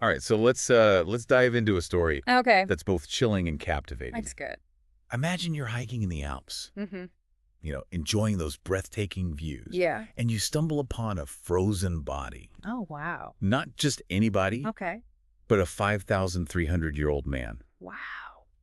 All right, so let's dive into a story Okay. that's both chilling and captivating. That's good. Imagine you're hiking in the Alps, Mm-hmm. enjoying those breathtaking views. Yeah. And you stumble upon a frozen body. Oh, wow. Not just anybody, Okay. but a 5,300-year-old man, Wow.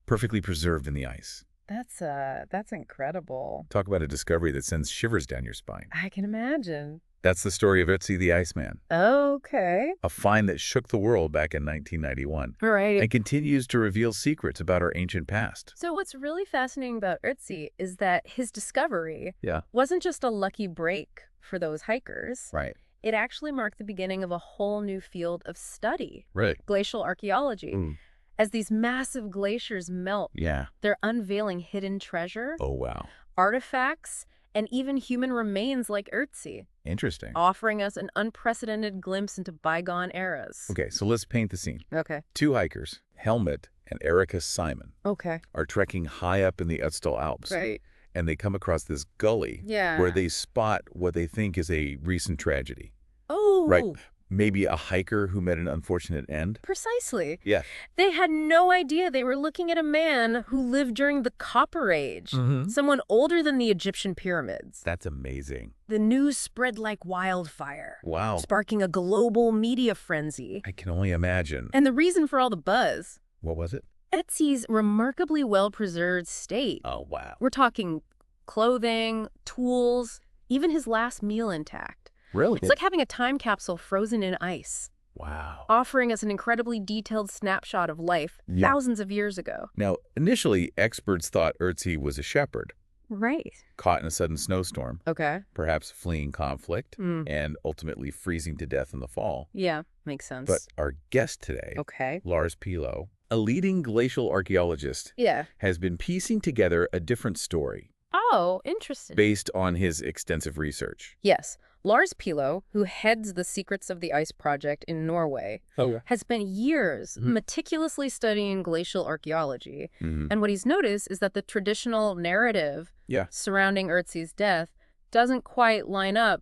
perfectly preserved in the ice. That's incredible. Talk about a discovery that sends shivers down your spine. I can imagine. That's the story of Ötzi the Iceman, Okay. a find that shook the world back in 1991 All right. and continues to reveal secrets about our ancient past. So what's really fascinating about Ötzi is that his discovery Yeah. wasn't just a lucky break for those hikers. Right. It actually marked the beginning of a whole new field of study, Right. glacial archaeology. As these massive glaciers melt, Yeah. they're unveiling hidden treasure, Oh, wow. artifacts, and even human remains like Ötzi, Interesting. offering us an unprecedented glimpse into bygone eras. Okay, so let's paint the scene. Okay. Two hikers, Helmut and Erika Simon, Okay. are trekking high up in the Ötztal Alps. Right. And they come across this gully Yeah. where they spot what they think is a recent tragedy. Oh. Right. Maybe a hiker who met an unfortunate end. Precisely. Yeah. They had no idea they were looking at a man who lived during the Copper Age, someone older than the Egyptian pyramids. That's amazing. The news spread like wildfire, Wow. sparking a global media frenzy. I can only imagine. And the reason for all the buzz? What was it? Ötzi's remarkably well-preserved state. Oh, wow. We're talking clothing, tools, even his last meal intact. Really? It's like having a time capsule frozen in ice, Wow. offering us an incredibly detailed snapshot of life thousands of years ago. Now, initially, experts thought Ötzi was a shepherd, Right. caught in a sudden snowstorm, Okay. perhaps fleeing conflict, and ultimately freezing to death in the fall. Yeah, makes sense. But our guest today, Okay. Lars Pilo, a leading glacial archaeologist, Yeah. has been piecing together a different story Oh, interesting. based on his extensive research. Yes. Lars Pilo, who heads the Secrets of the Ice project in Norway, has spent years meticulously studying glacial archaeology. And what he's noticed is that the traditional narrative surrounding Ötzi's death doesn't quite line up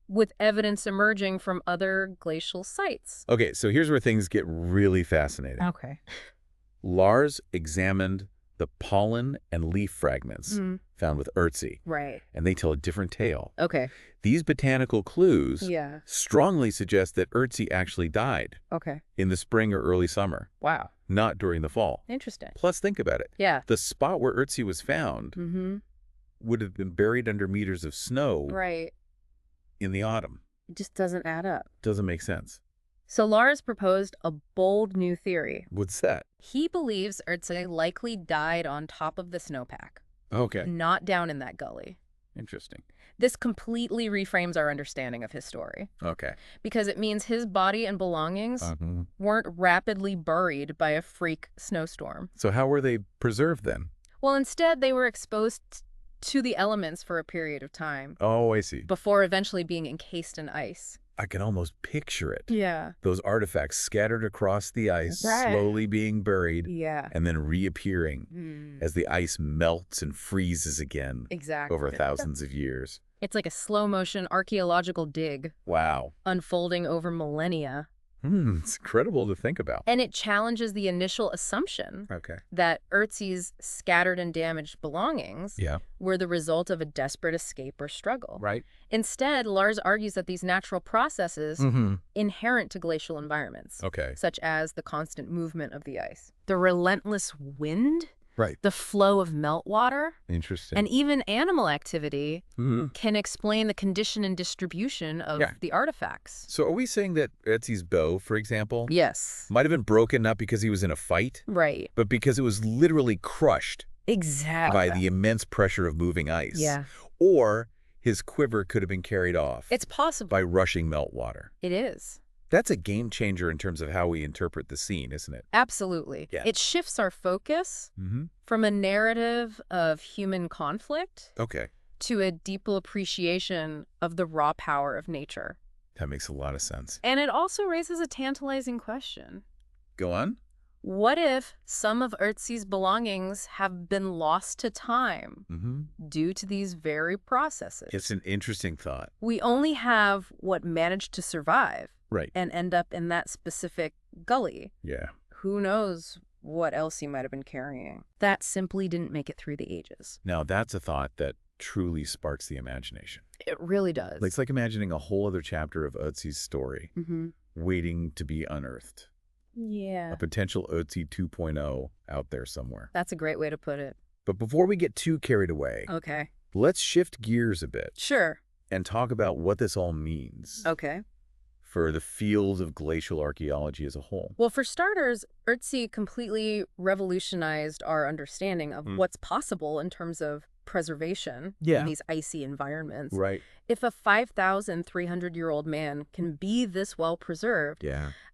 with evidence emerging from other glacial sites. Okay, so here's where things get really fascinating. Okay. Lars examined the pollen and leaf fragments found with Ötzi, Right. and they tell a different tale. Okay. These botanical clues Yeah. strongly suggest that Ötzi actually died Okay. in the spring or early summer, Wow. not during the fall. Interesting. Plus, think about it. Yeah. The spot where Ötzi was found would have been buried under meters of snow Right. in the autumn. It just doesn't add up. Doesn't make sense. So Lars proposed a bold new theory. What's that? He believes Ötzi likely died on top of the snowpack, Okay. not down in that gully. Interesting. This completely reframes our understanding of his story, Okay. because it means his body and belongings weren't rapidly buried by a freak snowstorm. So how were they preserved then? Well, instead, they were exposed to the elements for a period of time Oh, I see. before eventually being encased in ice. I can almost picture it. Yeah. Those artifacts scattered across the ice, Right. slowly being buried, Yeah. and then reappearing as the ice melts and freezes again Exactly. over thousands of years. It's like a slow-motion archaeological dig Wow. unfolding over millennia. It's incredible to think about. And it challenges the initial assumption Okay. that Ötzi's scattered and damaged belongings Yeah. were the result of a desperate escape or struggle. Right. Instead, Lars argues that these natural processes inherent to glacial environments, Okay. such as the constant movement of the ice, the relentless wind, Right. the flow of meltwater, Interesting. and even animal activity Mhm. can explain the condition and distribution of the artifacts. So are we saying that Ötzi's bow, for example, Yes. might have been broken not because he was in a fight, Right. but because it was literally crushed Exactly. by the immense pressure of moving ice? Yeah. Or his quiver could have been carried off It's possible. by rushing meltwater. It is. That's a game changer in terms of how we interpret the scene, isn't it? Absolutely. Yeah. It shifts our focus from a narrative of human conflict Okay. to a deeper appreciation of the raw power of nature. That makes a lot of sense. And it also raises a tantalizing question. Go on. What if some of Ötzi's belongings have been lost to time due to these very processes? It's an interesting thought. We only have what managed to survive, Right. and end up in that specific gully. Yeah. Who knows what else he might have been carrying? That simply didn't make it through the ages. Now, that's a thought that truly sparks the imagination. It really does. It's like imagining a whole other chapter of Ötzi's story waiting to be unearthed. Yeah. A potential Ötzi 2.0 out there somewhere. That's a great way to put it. But before we get too carried away, Okay. let's shift gears a bit. Sure. And talk about what this all means. Okay. For the field of glacial archaeology as a whole. Well, for starters, Ötzi completely revolutionized our understanding of what's possible in terms of preservation in these icy environments. Right. If a 5,300-year-old man can be this well preserved,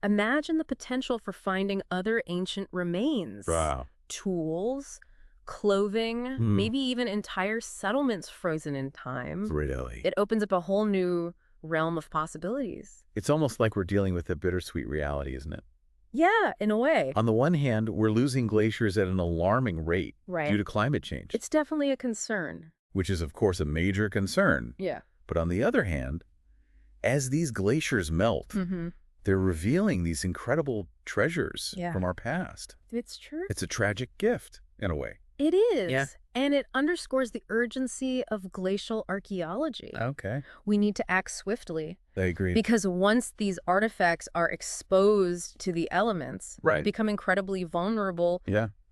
imagine the potential for finding other ancient remains. Wow. Tools, clothing, maybe even entire settlements frozen in time. Really? It opens up a whole new realm of possibilities. It's almost like we're dealing with a bittersweet reality, isn't it? Yeah, in a way. On the one hand, we're losing glaciers at an alarming rate due to climate change. It's definitely a concern. Which is, of course, a major concern. Yeah. But on the other hand, as these glaciers melt, they're revealing these incredible treasures from our past. It's true. It's a tragic gift, in a way. It is. Yeah. And it underscores the urgency of glacial archaeology. Okay. We need to act swiftly. I agree. Because once these artifacts are exposed to the elements, they become incredibly vulnerable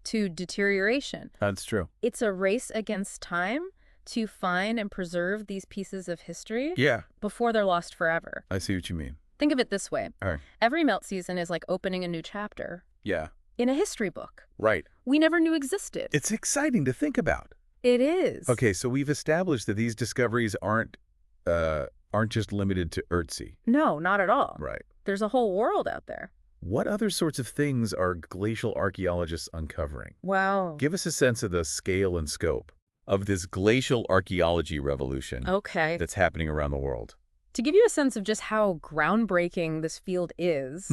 to deterioration. That's true. It's a race against time to find and preserve these pieces of history before they're lost forever. I see what you mean. Think of it this way. All right. Every melt season is like opening a new chapter. Yeah. In a history book. Right. We never knew existed. It's exciting to think about. It is. Okay, so we've established that these discoveries aren't just limited to Ötzi. No, not at all. Right. There's a whole world out there. What other sorts of things are glacial archaeologists uncovering? Wow. Give us a sense of the scale and scope of this glacial archaeology revolution that's happening around the world. To give you a sense of just how groundbreaking this field is,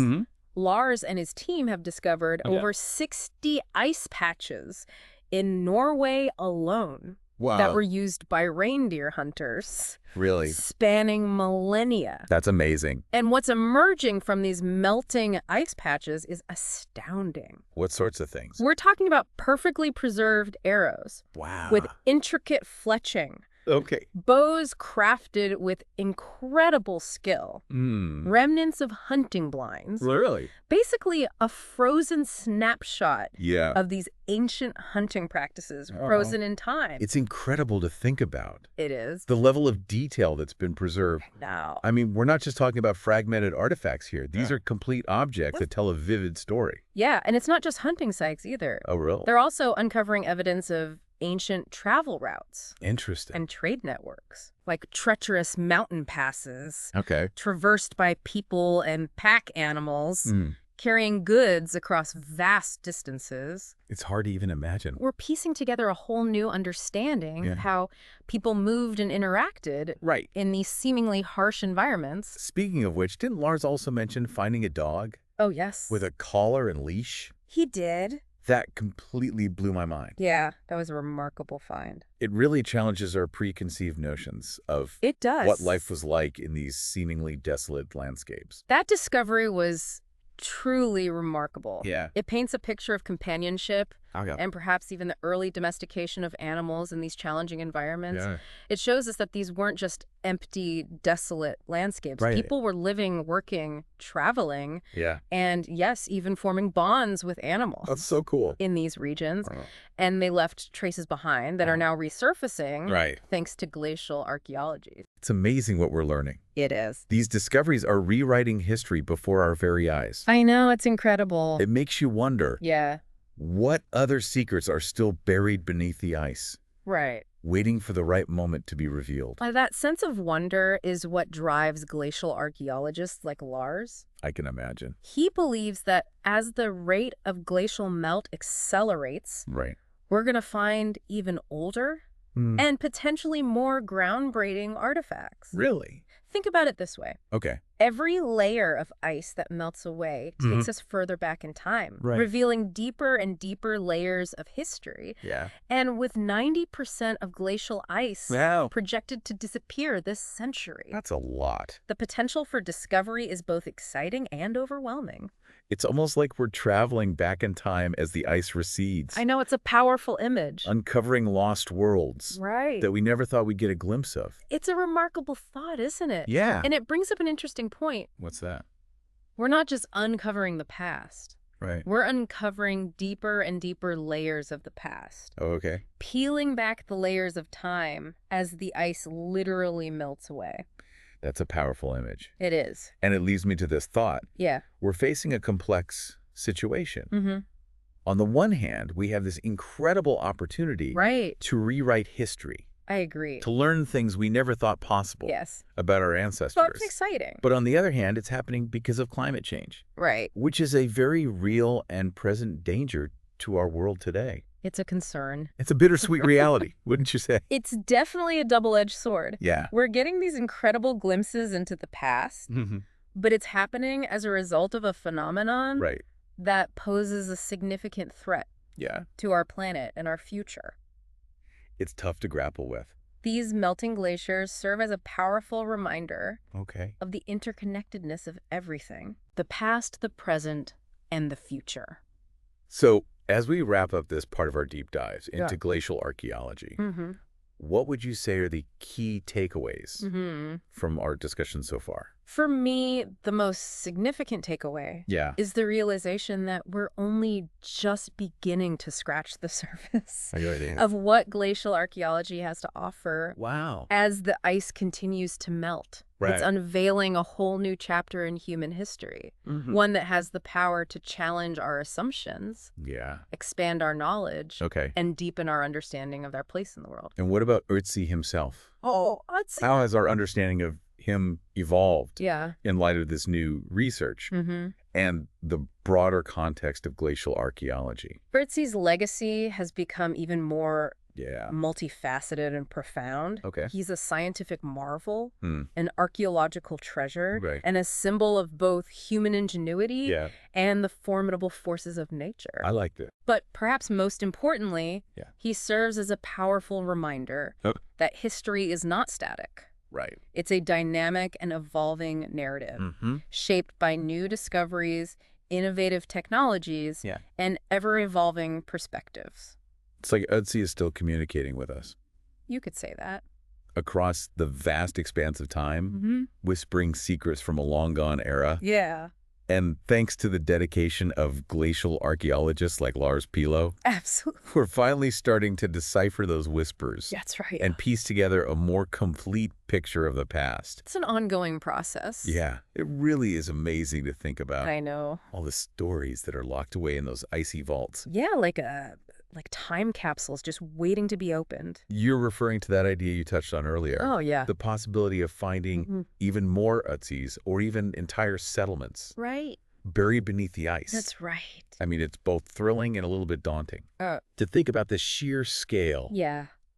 Lars and his team have discovered over 60 ice patches in Norway alone that were used by reindeer hunters. Really? Spanning millennia. That's amazing. And what's emerging from these melting ice patches is astounding. What sorts of things? We're talking about perfectly preserved arrows. Wow. With intricate fletching. Okay. Bows crafted with incredible skill. Remnants of hunting blinds. Really? Basically a frozen snapshot of these ancient hunting practices frozen in time. It's incredible to think about. It is. The level of detail that's been preserved. Now. I mean, we're not just talking about fragmented artifacts here. These are complete objects that tell a vivid story. Yeah, and it's not just hunting sites either. Oh, really? They're also uncovering evidence of ancient travel routes. Interesting. And trade networks, like treacherous mountain passes. Okay. Traversed by people and pack animals, carrying goods across vast distances. It's hard to even imagine. We're piecing together a whole new understanding of how people moved and interacted in these seemingly harsh environments. Speaking of which, didn't Lars also mention finding a dog? Oh, yes. With a collar and leash? He did. That completely blew my mind. Yeah, that was a remarkable find. It really challenges our preconceived notions of what life was like in these seemingly desolate landscapes. That discovery was truly remarkable. Yeah. It paints a picture of companionship and perhaps even the early domestication of animals in these challenging environments. Yeah. It shows us that these weren't just empty, desolate landscapes. Right. People were living, working, traveling, Yeah. and yes, even forming bonds with animals. That's so cool. In these regions. And they left traces behind that are now resurfacing thanks to glacial archaeology. It's amazing what we're learning. It is. These discoveries are rewriting history before our very eyes. I know, it's incredible. It makes you wonder. Yeah. What other secrets are still buried beneath the ice? Right. Waiting for the right moment to be revealed. That sense of wonder is what drives glacial archaeologists like Lars. I can imagine. He believes that as the rate of glacial melt accelerates, we're going to find even older and potentially more groundbreaking artifacts. Really? Think about it this way. Okay. Every layer of ice that melts away takes us further back in time, revealing deeper and deeper layers of history. Yeah. And with 90% of glacial ice projected to disappear this century. That's a lot. The potential for discovery is both exciting and overwhelming. It's almost like we're traveling back in time as the ice recedes. I know, it's a powerful image. Uncovering lost worlds that we never thought we'd get a glimpse of. It's a remarkable thought, isn't it? Yeah. And it brings up an interesting point. What's that? We're not just uncovering the past. Right. We're uncovering deeper and deeper layers of the past. Oh, okay. Peeling back the layers of time as the ice literally melts away. That's a powerful image. It is. And it leads me to this thought. Yeah. We're facing a complex situation. On the one hand, we have this incredible opportunity to rewrite history. I agree. To learn things we never thought possible about our ancestors. Well, it's exciting. But on the other hand, it's happening because of climate change. Right. Which is a very real and present danger to our world today. It's a concern. It's a bittersweet reality, wouldn't you say? It's definitely a double-edged sword. Yeah. We're getting these incredible glimpses into the past, but it's happening as a result of a phenomenon that poses a significant threat to our planet and our future. It's tough to grapple with. These melting glaciers serve as a powerful reminder of the interconnectedness of everything. The past, the present, and the future. So, as we wrap up this part of our deep dives into glacial archaeology, what would you say are the key takeaways from our discussion so far? For me, the most significant takeaway is the realization that we're only just beginning to scratch the surface of what glacial archaeology has to offer as the ice continues to melt. It's unveiling a whole new chapter in human history, one that has the power to challenge our assumptions, expand our knowledge, and deepen our understanding of our place in the world. And what about Ötzi himself? Oh, Ötzi! How has our understanding of him evolved in light of this new research and the broader context of glacial archaeology? Ötzi's legacy has become even more multifaceted and profound. He's a scientific marvel, an archaeological treasure, and a symbol of both human ingenuity and the formidable forces of nature. I like that. But perhaps most importantly, he serves as a powerful reminder that history is not static. It's a dynamic and evolving narrative, shaped by new discoveries, innovative technologies, and ever-evolving perspectives. It's like Ötzi is still communicating with us. You could say that. Across the vast expanse of time, whispering secrets from a long-gone era. Yeah. And thanks to the dedication of glacial archaeologists like Lars Pilo, absolutely, we're finally starting to decipher those whispers. That's right. And piece together a more complete picture of the past. It's an ongoing process. Yeah. It really is amazing to think about. I know. All the stories that are locked away in those icy vaults. Yeah, like time capsules just waiting to be opened. You're referring to that idea you touched on earlier. Oh, yeah. The possibility of finding even more Ötzis or even entire settlements. Buried beneath the ice. That's right. I mean, it's both thrilling and a little bit daunting. To think about the sheer scale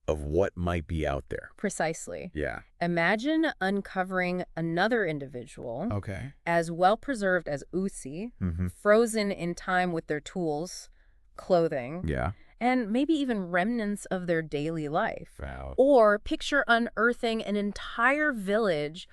of what might be out there. Precisely. Yeah. Imagine uncovering another individual as well-preserved as Ötzi, frozen in time with their tools, clothing, and maybe even remnants of their daily life. Wow. Or picture unearthing an entire village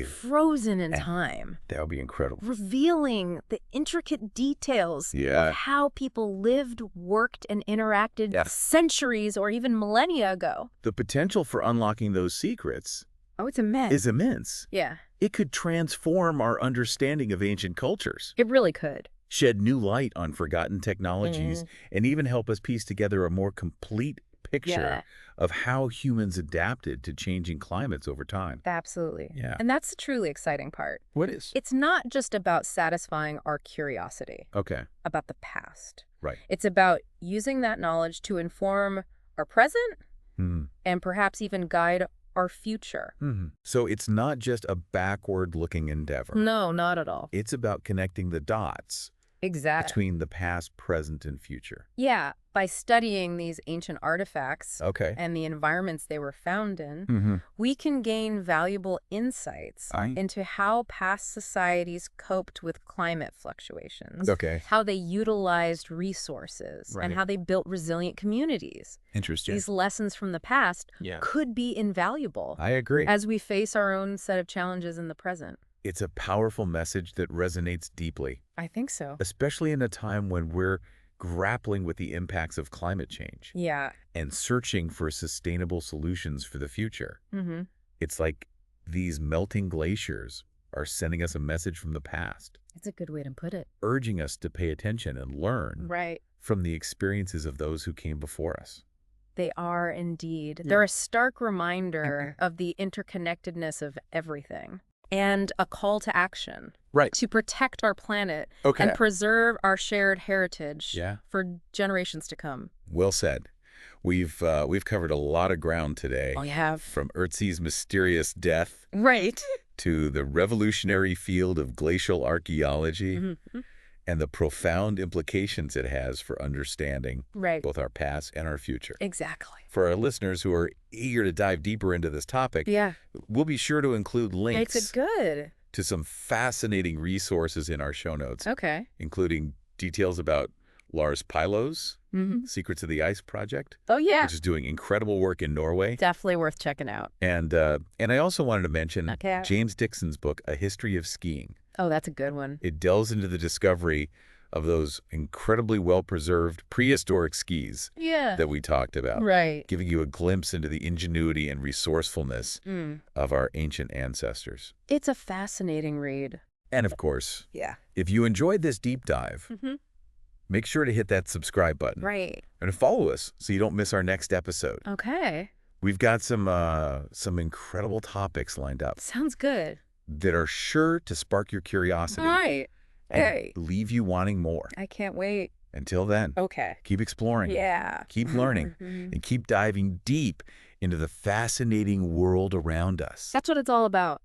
frozen in time. That would be incredible. Revealing the intricate details of how people lived, worked, and interacted centuries or even millennia ago. The potential for unlocking those secrets it's immense. Is immense. Yeah. It could transform our understanding of ancient cultures. It really could. Shed new light on forgotten technologies, and even help us piece together a more complete picture of how humans adapted to changing climates over time. Absolutely. Yeah. And that's the truly exciting part. What is? It's not just about satisfying our curiosity about the past. It's about using that knowledge to inform our present and perhaps even guide our future. So it's not just a backward-looking endeavor. No, not at all. It's about connecting the dots between the past, present, and future. Yeah. By studying these ancient artifacts and the environments they were found in, we can gain valuable insights into how past societies coped with climate fluctuations, how they utilized resources, and how they built resilient communities. Interesting. These lessons from the past could be invaluable. I agree. As we face our own set of challenges in the present. It's a powerful message that resonates deeply. I think so. Especially in a time when we're grappling with the impacts of climate change. Yeah. And searching for sustainable solutions for the future. It's like these melting glaciers are sending us a message from the past. It's a good way to put it. Urging us to pay attention and learn from the experiences of those who came before us. They are indeed. They're a stark reminder of the interconnectedness of everything. And a call to action to protect our planet and preserve our shared heritage for generations to come. Well said. We've covered a lot of ground today. We have. From Ötzi's mysterious death to the revolutionary field of glacial archaeology and the profound implications it has for understanding both our past and our future. Exactly. For our listeners who are eager to dive deeper into this topic, we'll be sure to include links to some fascinating resources in our show notes, including details about Lars Pilo's Secrets of the Ice Project, which is doing incredible work in Norway. Definitely worth checking out. And I also wanted to mention James Dixon's book, A History of Skiing. Oh, that's a good one. It delves into the discovery of those incredibly well-preserved prehistoric skis that we talked about, giving you a glimpse into the ingenuity and resourcefulness of our ancient ancestors. It's a fascinating read. And of course, if you enjoyed this deep dive, make sure to hit that subscribe button. And follow us so you don't miss our next episode. We've got some incredible topics lined up. Sounds good. That are sure to spark your curiosity. And leave you wanting more. I can't wait. Until then, keep exploring, keep learning, and keep diving deep into the fascinating world around us. That's what it's all about.